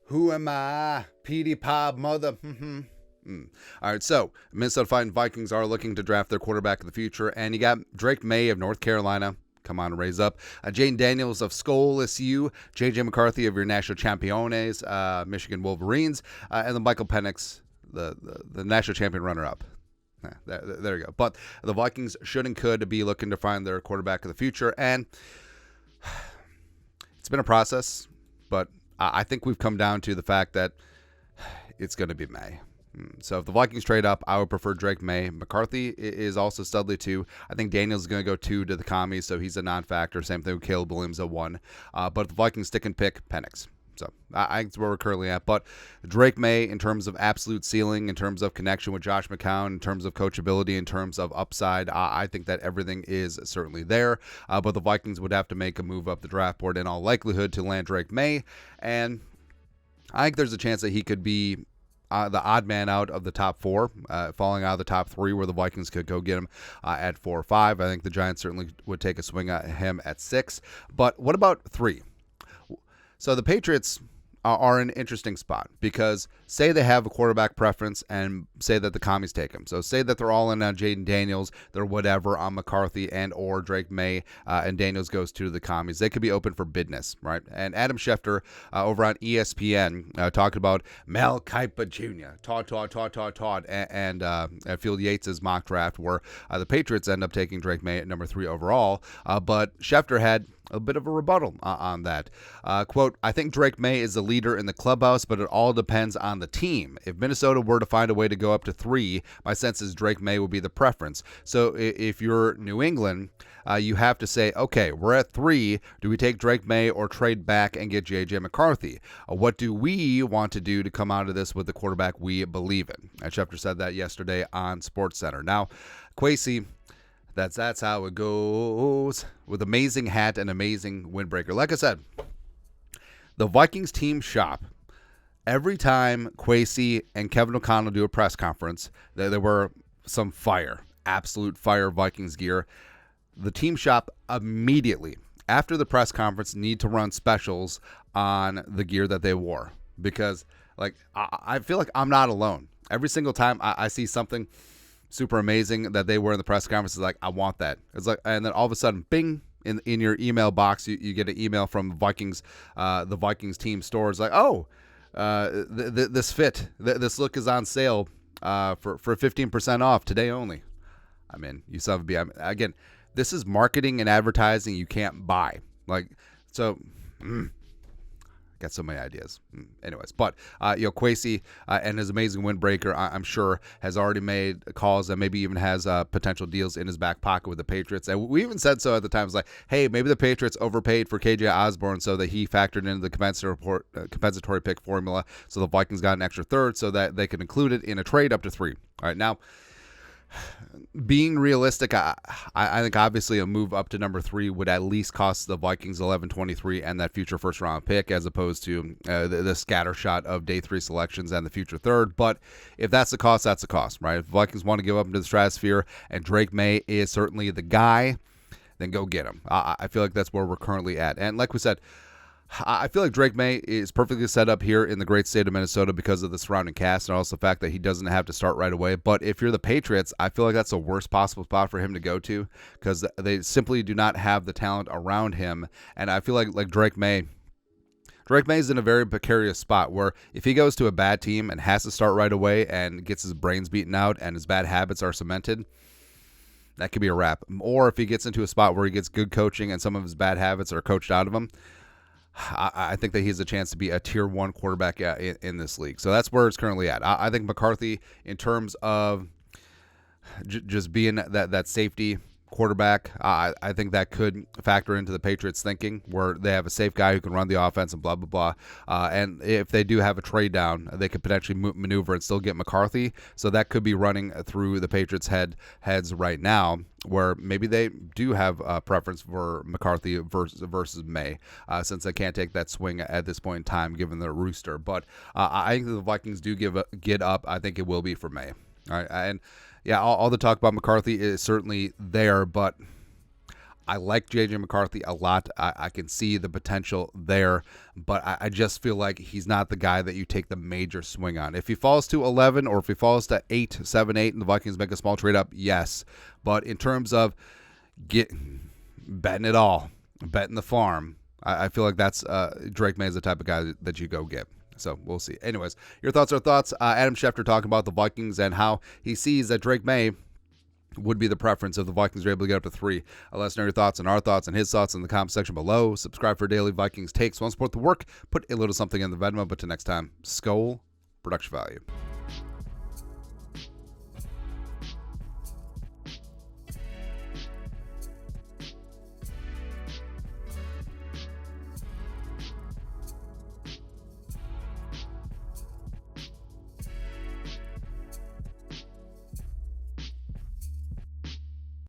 Who am I? Petey Pop mother. All right, so Minnesota Fighting Vikings are looking to draft their quarterback of the future, and you got Drake Maye of North Carolina. Come on, raise up. Jane Daniels of Skoll SU, J.J. McCarthy of your National Championes, Michigan Wolverines, and then Michael Penix, the national champion runner-up. There you go. But the Vikings should and could be looking to find their quarterback of the future, and it's been a process, but I think we've come down to the fact that it's going to be May. So if the Vikings trade up, I would prefer Drake Maye. McCarthy is also studly too. I think Daniels is going to go 2 to the commies, so he's a non-factor. Same thing with Caleb Williams at 1. But if the Vikings stick and pick, Penix. So I think that's where we're currently at. But Drake Maye, in terms of absolute ceiling, in terms of connection with Josh McCown, in terms of coachability, in terms of upside, I think that everything is certainly there. But the Vikings would have to make a move up the draft board in all likelihood to land Drake Maye. And I think there's a chance that he could be the odd man out of the top 4, falling out of the top 3, where the Vikings could go get him at 4 or 5. I think the Giants certainly would take a swing at him at 6. But what about 3? So the Patriots are in an interesting spot because say they have a quarterback preference and say that the commies take him. So say that they're all in on Jaden Daniels, they're whatever on McCarthy and or Drake Maye, and Daniels goes to the commies. They could be open for business, right? And Adam Schefter over on ESPN talked about Mel Kiper Jr., Todd, and Field Yates' mock draft where the Patriots end up taking Drake Maye at number 3 overall. But Schefter had a bit of a rebuttal on that. Quote, I think Drake Maye is the leader in the clubhouse, but it all depends on the team. If Minnesota were to find a way to go up to 3, my sense is Drake Maye would be the preference. So if you're New England, you have to say, okay, we're at 3. Do we take Drake Maye or trade back and get J.J. McCarthy? What do we want to do to come out of this with the quarterback we believe in? And Schefter said that yesterday on SportsCenter. Now, Kwesi, that's how it goes, with amazing hat and amazing windbreaker. Like I said, the Vikings team shop, every time Kwesi and Kevin O'Connell do a press conference, there were some fire, absolute fire Vikings gear. The team shop immediately, after the press conference, need to run specials on the gear that they wore. Because I feel like I'm not alone. Every single time I see something super amazing that they were in the press conference, is like, I want that. It's like, and then all of a sudden, bing, in your email box, you get an email from Vikings, the Vikings team store. It's like, oh, this fit, this look is on sale for 15% off today only. I mean, you son of a b. Again, this is marketing and advertising you can't buy. Got so many ideas. Anyways, but Kwesi and his amazing windbreaker, I'm sure, has already made calls and maybe even has potential deals in his back pocket with the Patriots. And we even said so at the time. It's like, hey, maybe the Patriots overpaid for KJ Osborne so that he factored into the compensatory pick formula, so the Vikings got an extra third so that they could include it in a trade up to 3. All right, now, being realistic, I think obviously a move up to number 3 would at least cost the Vikings $11.23 and that future first round pick, as opposed to the scatter shot of day 3 selections and the future third. But if that's the cost, that's the cost, right? If the Vikings want to give up into the stratosphere and Drake Maye is certainly the guy, then go get him. I feel like that's where we're currently at. And like we said, I feel like Drake Maye is perfectly set up here in the great state of Minnesota because of the surrounding cast and also the fact that he doesn't have to start right away. But if you're the Patriots, I feel like that's the worst possible spot for him to go to because they simply do not have the talent around him. And I feel like Drake Maye is in a very precarious spot where if he goes to a bad team and has to start right away and gets his brains beaten out and his bad habits are cemented, that could be a wrap. Or if he gets into a spot where he gets good coaching and some of his bad habits are coached out of him, I think that he has a chance to be a tier 1 quarterback in this league. So that's where it's currently at. I think McCarthy, in terms of just being that safety quarterback, I think that could factor into the Patriots' thinking, where they have a safe guy who can run the offense and blah, blah, blah. And if they do have a trade down, they could potentially maneuver and still get McCarthy. So that could be running through the Patriots' heads right now, where maybe they do have a preference for McCarthy versus Maye, since they can't take that swing at this point in time, given the rooster. But I think the Vikings do get up. I think it will be for Maye. All right, and yeah, all the talk about McCarthy is certainly there, but I like J.J. McCarthy a lot. I can see the potential there, but I just feel like he's not the guy that you take the major swing on. If he falls to 11 or if he falls to 8, 7, 8, and the Vikings make a small trade up, yes. But in terms of betting it all, betting the farm, I feel like that's Drake Maye is the type of guy that you go get. So we'll see. Anyways, your thoughts are thoughts. Adam Schefter talking about the Vikings and how he sees that Drake Maye would be the preference if the Vikings are able to get up to 3. Let us know your thoughts and our thoughts and his thoughts in the comment section below. Subscribe for daily Vikings takes. Want to support the work? Put a little something in the Venmo. But till next time, Skol, production value.